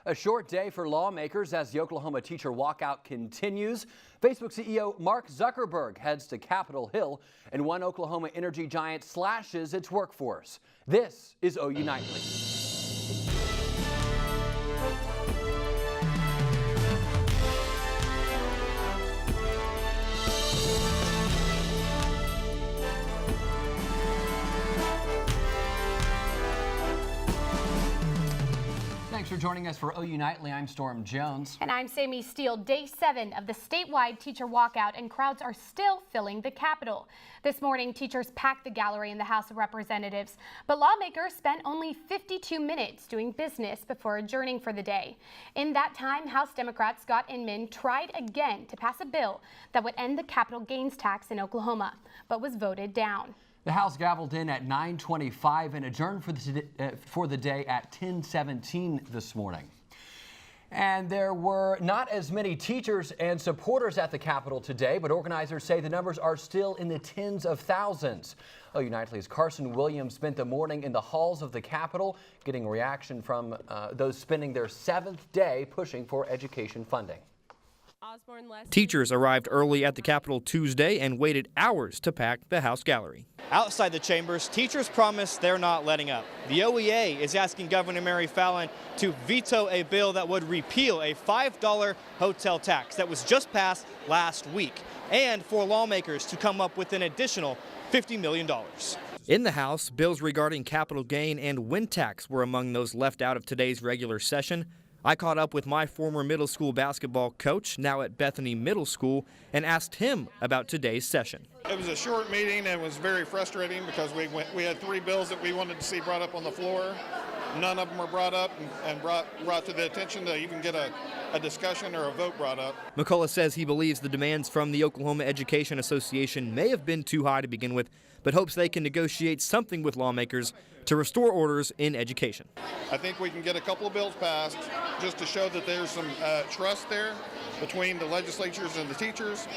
A short day for lawmakers as the Oklahoma teacher walkout continues. Facebook CEO Mark Zuckerberg heads to Capitol Hill, and one Oklahoma energy giant slashes its workforce. This is OU Nightly. Thanks for joining us for OU Nightly. I'm Storm Jones. And I'm Sammi Steele. Day 7 of the statewide teacher walkout, and crowds are still filling the Capitol. This morning, teachers packed the gallery in the House of Representatives, but lawmakers spent only 52 minutes doing business before adjourning for the day. In that time, House Democrat Scott Inman tried again to pass a bill that would end the capital gains tax in Oklahoma, but was voted down. The House gavelled in at 9:25 and adjourned for the day at 10:17 this morning. And there were not as many teachers and supporters at the Capitol today, but organizers say the numbers are still in the tens of thousands. OU Nightly's Carson Williams spent the morning in the halls of the Capitol, getting reaction from those spending their 7th day pushing for education funding. Teachers arrived early at the Capitol Tuesday and waited hours to pack the House gallery. Outside the chambers, teachers promise they're not letting up. The OEA is asking Governor Mary Fallin to veto a bill that would repeal a $5 hotel tax that was just passed last week, and for lawmakers to come up with an additional $50 million. In the House, bills regarding capital gain and wind tax were among those left out of today's regular session. I caught up with my former middle school basketball coach, now at Bethany Middle School, and asked him about today's session. It was a short meeting and it was very frustrating because we had 3 bills that we wanted to see brought up on the floor. None of them were brought up and brought to the attention to even get a discussion or a vote brought up. McCullough says he believes the demands from the Oklahoma Education Association may have been too high to begin with, but hopes they can negotiate something with lawmakers to restore orders in education. I think we can get a couple of bills passed just to show that there's some trust there between the legislatures and the teachers.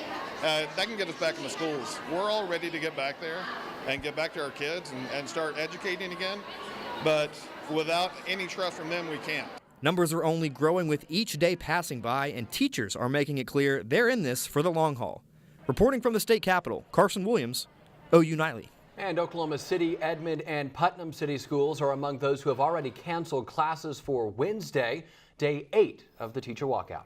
That can get us back in the schools. We're all ready to get back there and get back to our kids and start educating again, but without any trust from them, we can't. Numbers are only growing with each day passing by, and teachers are making it clear they're in this for the long haul. Reporting from the state capitol, Carson Williams, OU Nightly. And Oklahoma City, Edmond, and Putnam City schools are among those who have already canceled classes for Wednesday, day 8 of the teacher walkout.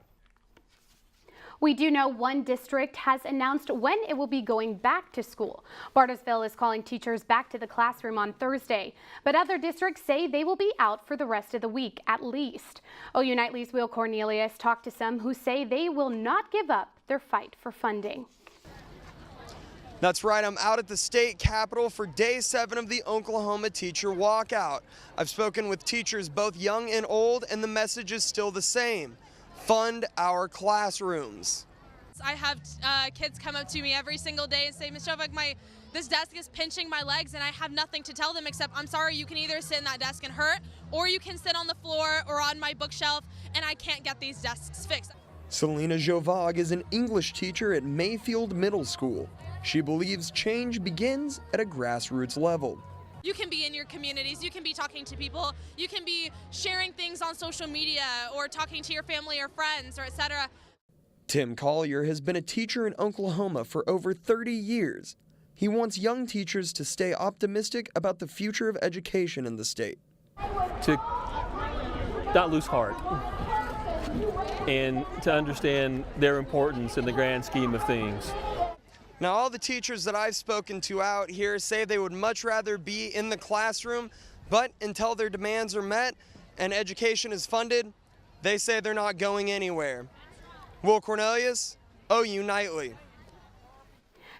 We do know one district has announced when it will be going back to school. Bartlesville is calling teachers back to the classroom on Thursday, but other districts say they will be out for the rest of the week at least. OU Nightly's Will Cornelius talked to some who say they will not give up their fight for funding. That's right, I'm out at the state capitol for day 7 of the Oklahoma teacher walkout. I've spoken with teachers both young and old, and the message is still the same: fund our classrooms. I have kids come up to me every single day and say, Ms. Shovak, this desk is pinching my legs, and I have nothing to tell them except, I'm sorry, you can either sit in that desk and hurt, or you can sit on the floor or on my bookshelf, and I can't get these desks fixed. Selena Jovag is an English teacher at Mayfield Middle School. She believes change begins at a grassroots level. You can be in your communities, you can be talking to people, you can be sharing things on social media or talking to your family or friends or etc. Tim Collier has been a teacher in Oklahoma for over 30 years. He wants young teachers to stay optimistic about the future of education in the state. To not lose heart and to understand their importance in the grand scheme of things. Now, all the teachers that I've spoken to out here say they would much rather be in the classroom, but until their demands are met and education is funded, they say they're not going anywhere. Will Cornelius, OU Nightly.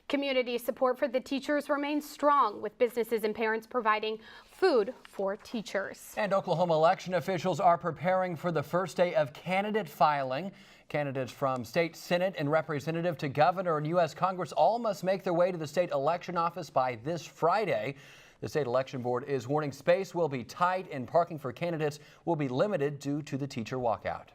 Community support for the teachers remains strong, with businesses and parents providing food for teachers. And Oklahoma election officials are preparing for the first day of candidate filing. Candidates from state Senate and representative to governor and U.S. Congress all must make their way to the state election office by this Friday. The state election board is warning space will be tight and parking for candidates will be limited due to the teacher walkout.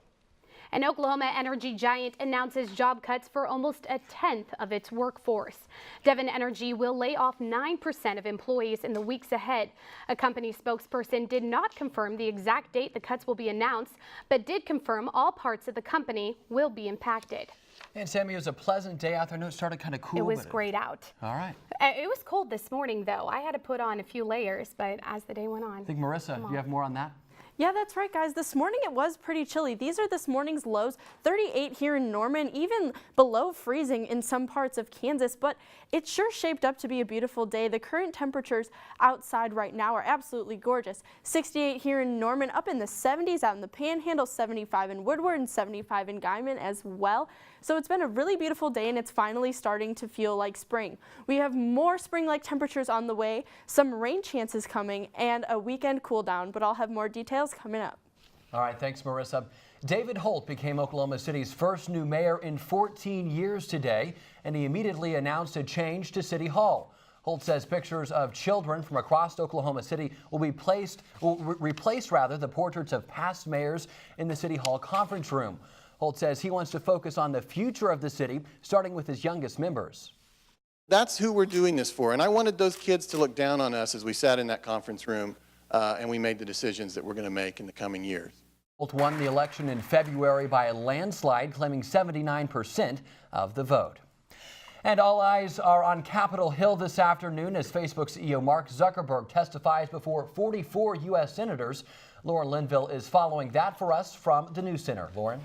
An Oklahoma energy giant announces job cuts for almost a tenth of its workforce. Devon Energy will lay off 9% of employees in the weeks ahead. A company spokesperson did not confirm the exact date the cuts will be announced, but did confirm all parts of the company will be impacted. And Sammy, it was a pleasant day out there. I know it started kind of cool. It was great out. All right. It was cold this morning, though. I had to put on a few layers, but as the day went on. I think, Marisa, do you have more on that? Yeah, that's right, guys. This morning it was pretty chilly. These are this morning's lows, 38 here in Norman, even below freezing in some parts of Kansas, but it sure shaped up to be a beautiful day. The current temperatures outside right now are absolutely gorgeous. 68 here in Norman, up in the 70s out in the Panhandle, 75 in Woodward, and 75 in Guyman as well. So it's been a really beautiful day, and it's finally starting to feel like spring. We have more spring-like temperatures on the way, some rain chances coming, and a weekend cool down, but I'll have more details coming up. All right, thanks, Marisa. David Holt became Oklahoma City's first new mayor in 14 years today, and he immediately announced a change to City Hall. Holt says pictures of children from across Oklahoma City will be replace the portraits of past mayors in the City Hall conference room. Holt says he wants to focus on the future of the city, starting with his youngest members. That's who we're doing this for, and I wanted those kids to look down on us as we sat in that conference room and we made the decisions that we're going to make in the coming years. Holt won the election in February by a landslide, claiming 79% of the vote. And all eyes are on Capitol Hill this afternoon as Facebook CEO Mark Zuckerberg testifies before 44 U.S. senators. Lauren Linville is following that for us from the News Center. Lauren.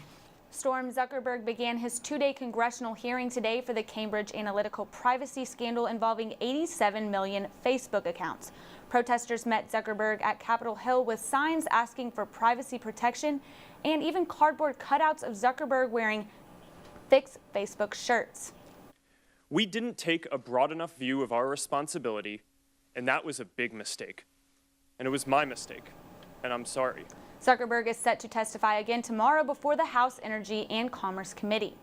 Storm Zuckerberg began his two-day congressional hearing today for the Cambridge Analytica privacy scandal involving 87 million Facebook accounts. Protesters met Zuckerberg at Capitol Hill with signs asking for privacy protection and even cardboard cutouts of Zuckerberg wearing Fix Facebook shirts. We didn't take a broad enough view of our responsibility, and that was a big mistake. And it was my mistake, and I'm sorry. Zuckerberg is set to testify again tomorrow before the House Energy and Commerce Committee.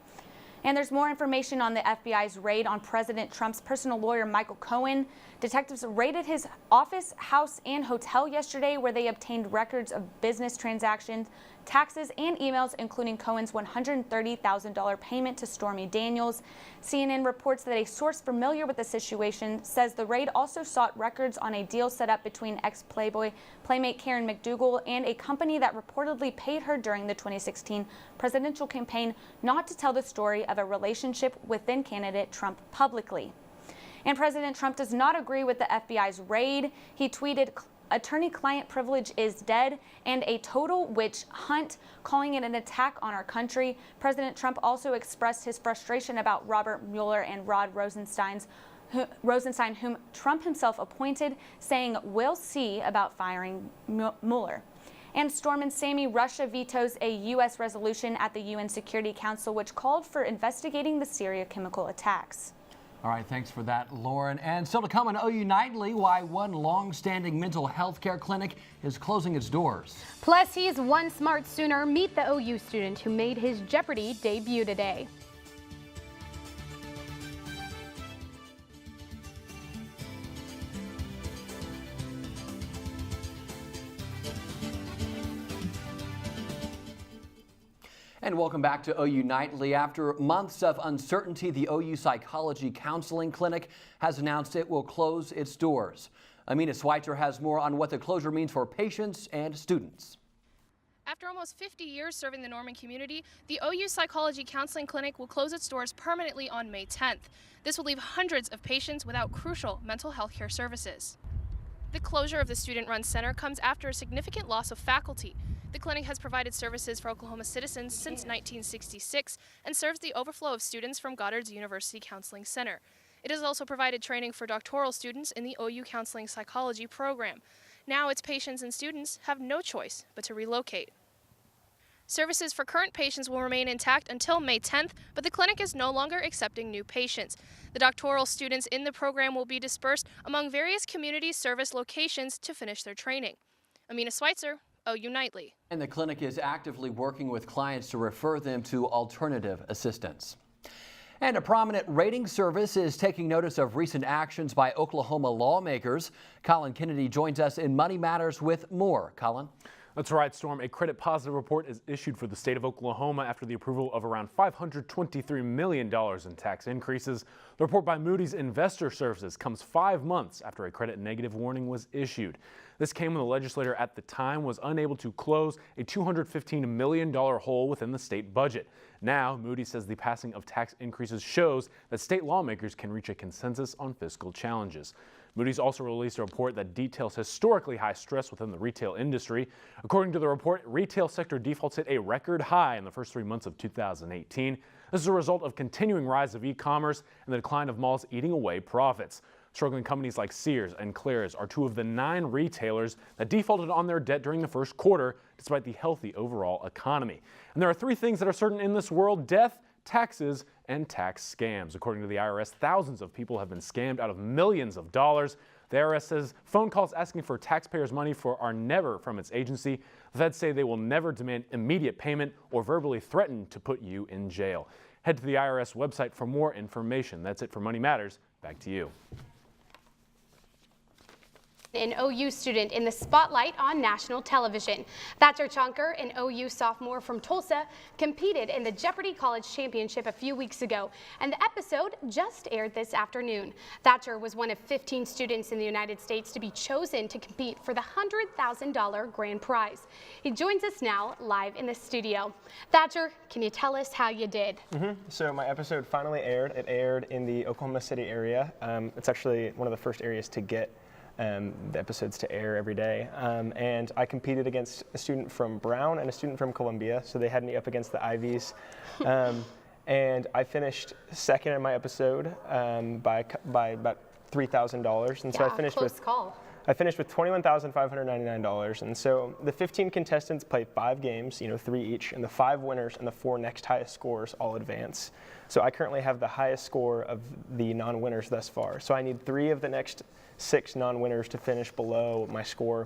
And there's more information on the FBI's raid on President Trump's personal lawyer, Michael Cohen. Detectives raided his office, house, and hotel yesterday, where they obtained records of business transactions, taxes, and emails, including Cohen's $130,000 payment to Stormy Daniels. CNN reports that a source familiar with the situation says the raid also sought records on a deal set up between ex-Playboy playmate Karen McDougal and a company that reportedly paid her during the 2016 presidential campaign not to tell the story of a relationship with then candidate Trump publicly. And President Trump does not agree with the FBI's raid. He tweeted, "Attorney-client privilege is dead and a total witch hunt," calling it an attack on our country. President Trump also expressed his frustration about Robert Mueller and Rod Rosenstein, whom Trump himself appointed, saying, "We'll see about firing Mueller." And Storm and Sammy, Russia vetoes a U.S. resolution at the UN Security Council which called for investigating the Syria chemical attacks. All right, thanks for that, Lauren. And still to come on OU Nightly, why one long-standing mental health care clinic is closing its doors. Plus, he's one smart Sooner. Meet the OU student who made his Jeopardy debut today. And welcome back to OU Nightly. After months of uncertainty, the OU Psychology Counseling Clinic has announced it will close its doors. Amina Switzer has more on what the closure means for patients and students. After almost 50 years serving the Norman community, the OU Psychology Counseling Clinic will close its doors permanently on May 10th. This will leave hundreds of patients without crucial mental health care services. The closure of the student-run center comes after a significant loss of faculty. The clinic has provided services for Oklahoma citizens since 1966 and serves the overflow of students from Goddard's University Counseling Center. It has also provided training for doctoral students in the OU Counseling Psychology program. Now its patients and students have no choice but to relocate. Services for current patients will remain intact until May 10th, but the clinic is no longer accepting new patients. The doctoral students in the program will be dispersed among various community service locations to finish their training. Amina Switzer, OU Nightly. And the clinic is actively working with clients to refer them to alternative assistance. And a prominent rating service is taking notice of recent actions by Oklahoma lawmakers. Collin Kennedy joins us in Money Matters with more. Collin. That's right, Storm. A credit positive report is issued for the state of Oklahoma after the approval of around $523 million in tax increases. The report by Moody's Investor Services comes 5 months after a credit negative warning was issued. This came when the legislator at the time was unable to close a $215 million hole within the state budget. Now, Moody's says the passing of tax increases shows that state lawmakers can reach a consensus on fiscal challenges. Moody's also released a report that details historically high stress within the retail industry. According to the report, retail sector defaults hit a record high in the first 3 months of 2018. This is a result of continuing rise of e-commerce and the decline of malls eating away profits. Struggling companies like Sears and Claire's are 2 of the 9 retailers that defaulted on their debt during the first quarter, despite the healthy overall economy. And there are 3 things that are certain in this world: death, taxes, and tax scams. According to the IRS, thousands of people have been scammed out of millions of dollars. The IRS says phone calls asking for taxpayers' money are never from its agency. The feds say they will never demand immediate payment or verbally threaten to put you in jail. Head to the IRS website for more information. That's it for Money Matters. Back to you. An OU student in the spotlight on national television. Thatcher Chonker, an OU sophomore from Tulsa, competed in the Jeopardy College Championship a few weeks ago, and the episode just aired this afternoon. Thatcher was one of 15 students in the United States to be chosen to compete for the $100,000 grand prize. He joins us now live in the studio. Thatcher, can you tell us how you did? So my episode finally aired. It aired in the Oklahoma City area. It's actually one of the first areas to get the episodes to air every day. And I competed against a student from Brown and a student from Columbia, so they had me up against the Ivies. And I finished second in my episode by about $3,000. And so I finished with $21,599. And so the 15 contestants played 5 games, 3 each, and the 5 winners and the 4 next highest scores all advance. So I currently have the highest score of the non-winners thus far. So I need 3 of the next 6 non-winners to finish below my score.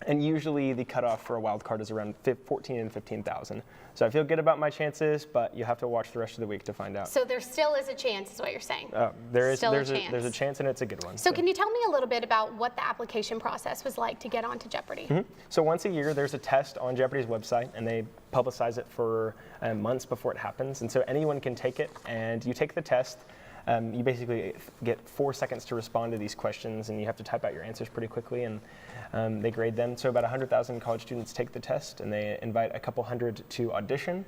And usually the cutoff for a wild card is around 14 and 15,000. So I feel good about my chances, but you have to watch the rest of the week to find out. So there still is a chance, is what you're saying? There's a chance, and it's a good one. So can you tell me a little bit about what the application process was like to get onto Jeopardy? So once a year, there's a test on Jeopardy's website, and they publicize it for months before it happens. And so anyone can take it, and you take the test. You basically get 4 seconds to respond to these questions, and you have to type out your answers pretty quickly, and they grade them. So about 100,000 college students take the test, and they invite a couple hundred to audition.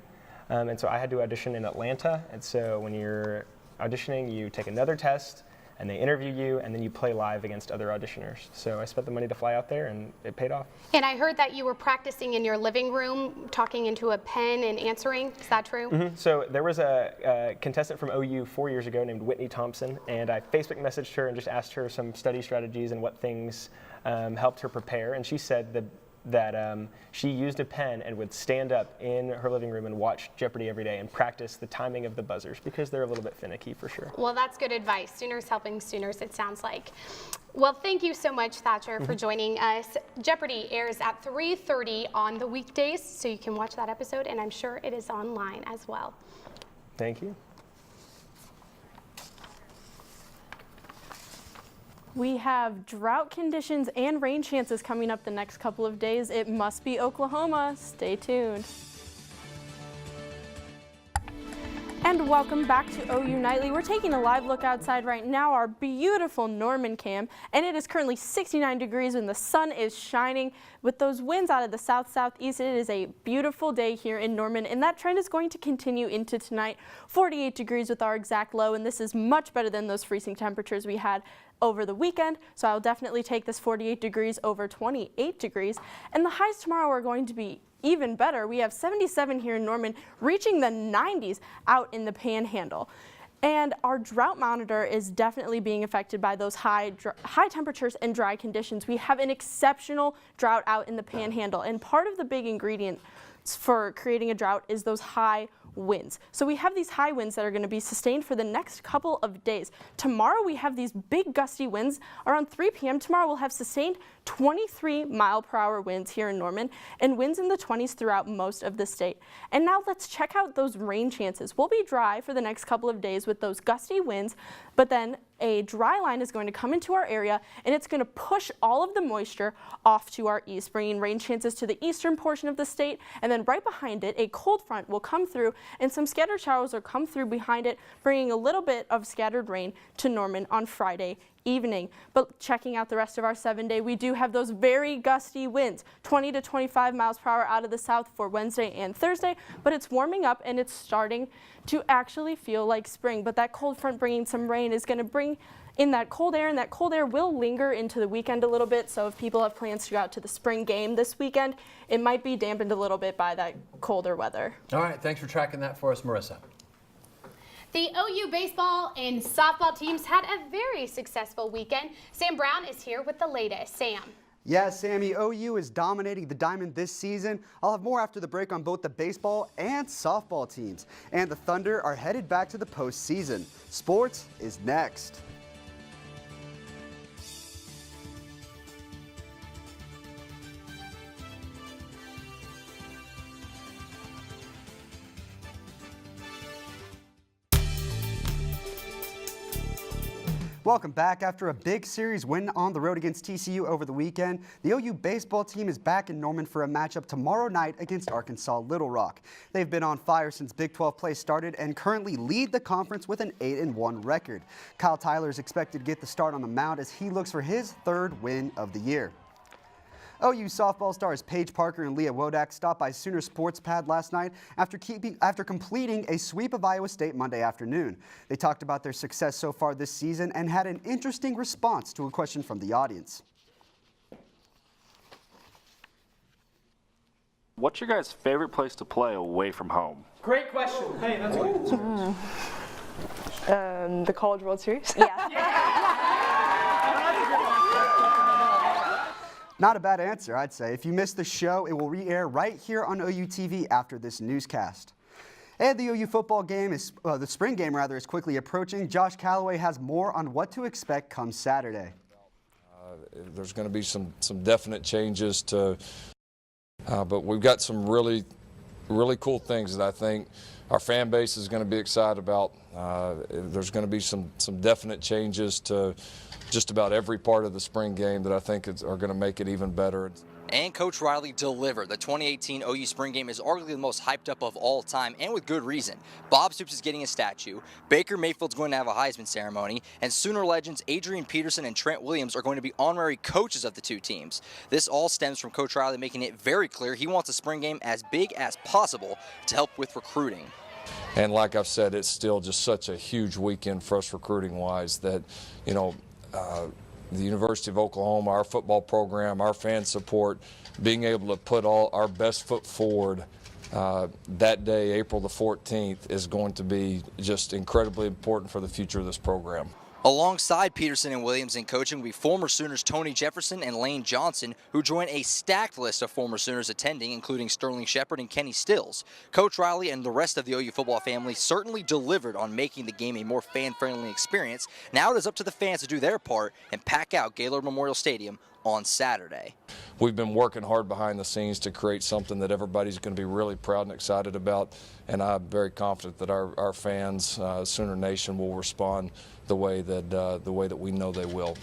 And so I had to audition in Atlanta, and so when you're auditioning, you take another test, and they interview you, and then you play live against other auditioners. So I spent the money to fly out there, and it paid off. And I heard that you were practicing in your living room, talking into a pen and answering. Is that true? So there was a contestant from OU 4 years ago named Whitney Thompson, and I Facebook messaged her and just asked her some study strategies and what things helped her prepare. And she said that she used a pen and would stand up in her living room and watch Jeopardy every day and practice the timing of the buzzers because they're a little bit finicky for sure. Well, that's good advice. Sooners helping Sooners, it sounds like. Well, thank you so much, Thatcher, for joining us. Jeopardy airs at 3:30 on the weekdays, so you can watch that episode, and I'm sure it is online as well. Thank you. We have drought conditions and rain chances coming up the next couple of days. It must be Oklahoma. Stay tuned. And welcome back to OU Nightly. We're taking a live look outside right now, our beautiful Norman cam, and it is currently 69 degrees and the sun is shining. With those winds out of the south-southeast, it is a beautiful day here in Norman, and that trend is going to continue into tonight. 48 degrees with our exact low, and this is much better than those freezing temperatures we had over the weekend, so I'll definitely take this 48 degrees over 28 degrees. And the highs tomorrow are going to be even better. We have 77 here in Norman, reaching the 90s out in the Panhandle. And our drought monitor is definitely being affected by those high temperatures and dry conditions. We have an exceptional drought out in the Panhandle, and part of the big ingredient for creating a drought is those high winds. So we have these high winds that are going to be sustained for the next couple of days. Tomorrow we have these big gusty winds. Around 3 p.m. tomorrow we'll have sustained 23-mile-per-hour winds here in Norman and winds in the 20s throughout most of the state. And now let's check out those rain chances. We'll be dry for the next couple of days with those gusty winds, but then a dry line is going to come into our area and it's going to push all of the moisture off to our east, bringing rain chances to the eastern portion of the state. And then right behind it, a cold front will come through and some scattered showers will come through behind it, bringing a little bit of scattered rain to Norman on Friday evening. But checking out the rest of our 7-day, we do have those very gusty winds, 20 to 25 miles per hour out of the south for Wednesday and Thursday, but it's warming up and it's starting to actually feel like spring. But that cold front bringing some rain is going to bring in that cold air, and that cold air will linger into the weekend a little bit. So if people have plans to go out to the spring game this weekend, it might be dampened a little bit by that colder weather. All right, thanks for tracking that for us, Marisa. The OU baseball and softball teams had a very successful weekend. Sam Brown is here with the latest. Sam. Yeah, Sammy, OU is dominating the diamond this season. I'll have more after the break on both the baseball and softball teams. And the Thunder are headed back to the postseason. Sports is next. Welcome back. After a big series win on the road against TCU over the weekend, the OU baseball team is back in Norman for a matchup tomorrow night against Arkansas Little Rock. They've been on fire since Big 12 play started and currently lead the conference with an 8-1 record. Kyle Tyler is expected to get the start on the mound as he looks for his third win of the year. OU softball stars Paige Parker and Leah Wodak stopped by Sooner Sports Pad last night after completing a sweep of Iowa State Monday afternoon. They talked about their success so far this season and had an interesting response to a question from the audience. What's your guys' favorite place to play away from home? Great question. Hey, that's good. The College World Series? Not a bad answer, I'd say. If you missed the show, it will re-air right here on OU TV after this newscast. And the OU football game the spring game is quickly approaching. Josh Callaway has more on what to expect come Saturday. There's going to be some definite changes but we've got some really cool things that I think our fan base is going to be excited about. There's going to be some definite changes to just about every part of the spring game that I think are going to make it even better. And Coach Riley delivered. The 2018 OU spring game is arguably the most hyped up of all time, and with good reason. Bob Stoops is getting a statue, Baker Mayfield's going to have a Heisman ceremony, and Sooner legends Adrian Peterson and Trent Williams are going to be honorary coaches of the two teams. This all stems from Coach Riley making it very clear he wants a spring game as big as possible to help with recruiting. And like I've said, it's still just such a huge weekend for us recruiting-wise that, the University of Oklahoma, our football program, our fan support, being able to put all our best foot forward that day, April the 14th, is going to be just incredibly important for the future of this program. Alongside Peterson and Williams in coaching will be former Sooners Tony Jefferson and Lane Johnson, who join a stacked list of former Sooners attending, including Sterling Shepard and Kenny Stills. Coach Riley and the rest of the OU football family certainly delivered on making the game a more fan-friendly experience. Now it is up to the fans to do their part and pack out Gaylord Memorial Stadium on Saturday. We've been working hard behind the scenes to create something that everybody's going to be really proud and excited about, and I'm very confident that our fans, Sooner Nation, will respond the way that we know they will.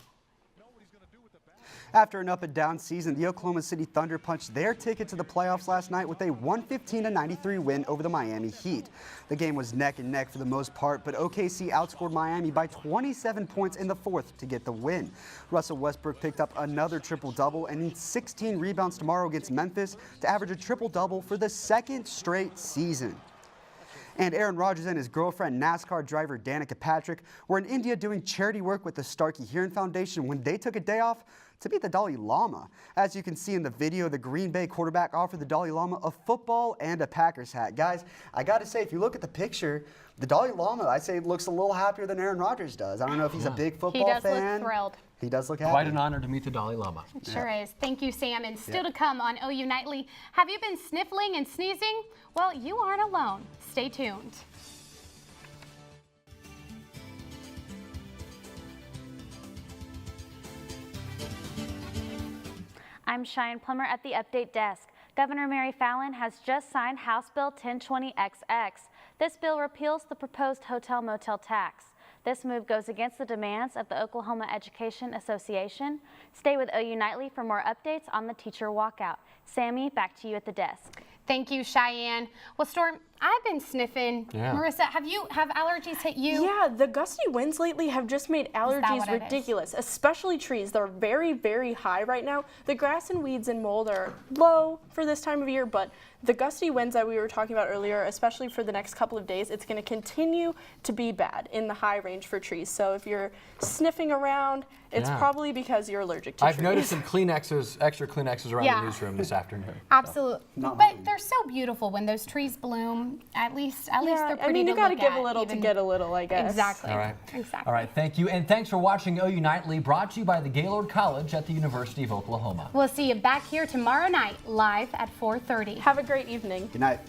After an up-and-down season, the Oklahoma City Thunder punched their ticket to the playoffs last night with a 115-93 win over the Miami Heat. The game was neck and neck for the most part, but OKC outscored Miami by 27 points in the fourth to get the win. Russell Westbrook picked up another triple-double and needs 16 rebounds tomorrow against Memphis to average a triple-double for the second straight season. And Aaron Rodgers and his girlfriend, NASCAR driver Danica Patrick, were in India doing charity work with the Starkey Heron Foundation when they took a day off to meet the Dalai Lama. As you can see in the video, the Green Bay quarterback offered the Dalai Lama a football and a Packers hat. Guys, I got to say, if you look at the picture, the Dalai Lama, I'd say, looks a little happier than Aaron Rodgers does. I don't know if he's a big football fan. He does look thrilled. He does look happy. Quite an honor to meet the Dalai Lama. It sure is. Thank you, Sam. And still to come on OU Nightly, have you been sniffling and sneezing? Well, you aren't alone. Stay tuned. I'm Cheyenne Plummer at the Update Desk. Governor Mary Fallin has just signed House Bill 1020XX. This bill repeals the proposed hotel-motel tax. This move goes against the demands of the Oklahoma Education Association. Stay with OU Nightly for more updates on the teacher walkout. Sammy, back to you at the desk. Thank you, Cheyenne. Well, Storm, I've been sniffing. Yeah. Marisa, have allergies hit you? Yeah, the gusty winds lately have just made allergies ridiculous, especially trees. They're very, very high right now. The grass and weeds and mold are low for this time of year, but the gusty winds that we were talking about earlier, especially for the next couple of days, it's going to continue to be bad in the high range for trees. So if you're sniffing around, it's probably because you're allergic to trees. I've noticed some extra Kleenexes around the newsroom this afternoon. Absolutely. But they're so beautiful when those trees bloom. At least they're pretty to look at. I mean, you got to give a little to get a little, I guess. Exactly. All right. Exactly. All right, thank you. And thanks for watching OU Nightly, brought to you by the Gaylord College at the University of Oklahoma. We'll see you back here tomorrow night, live at 4:30. Have a great evening. Good night.